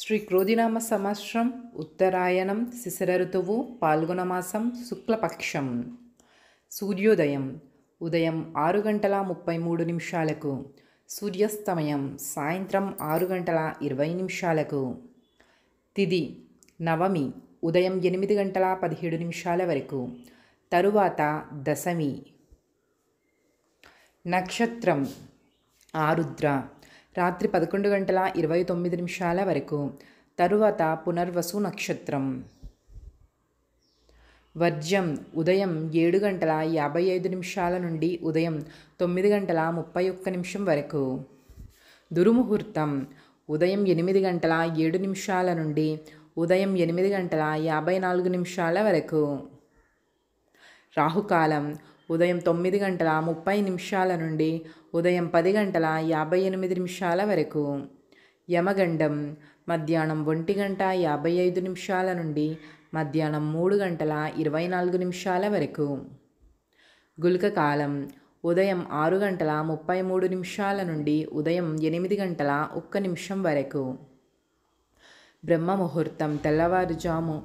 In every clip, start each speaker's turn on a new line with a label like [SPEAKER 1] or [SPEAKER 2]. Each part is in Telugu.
[SPEAKER 1] శ్రీ క్రోధినామ సంవత్సరం ఉత్తరాయణం శిశిర ఋతువు పాల్గొన మాసం శుక్లపక్షం. సూర్యోదయం ఉదయం 6:33 సూర్యాస్తమయం సాయంత్రం 6:20 తిథి నవమి ఉదయం 8:17 వరకు, తరువాత దశమి. నక్షత్రం ఆరుద్ర రాత్రి 11:29 వరకు, తరువాత పునర్వసు నక్షత్రం. వర్జ్యం ఉదయం 7:55 నుండి ఉదయం 9:31 వరకు. దుర్ముహూర్తం ఉదయం 8:07 నుండి ఉదయం 8:54 వరకు. రాహుకాలం ఉదయం 9:30 నుండి ఉదయం 10:58 వరకు. యమగండం మధ్యాహ్నం 1:55 నుండి మధ్యాహ్నం 3:24 వరకు. గుళికకాలం ఉదయం 6:33 నుండి ఉదయం 8:01 వరకు. బ్రహ్మముహూర్తం తెల్లవారుజాము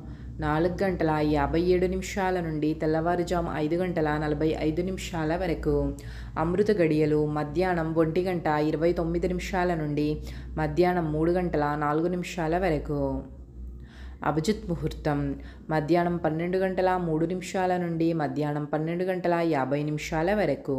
[SPEAKER 1] 4:57 నుండి తెల్లవారుజాము 5:45 వరకు. అమృత గడియలు మధ్యాహ్నం 1:29 నుండి మధ్యాహ్నం 3:04 వరకు. అభిజిత్ ముహూర్తం మధ్యాహ్నం 12:03 నుండి మధ్యాహ్నం 12:50 వరకు.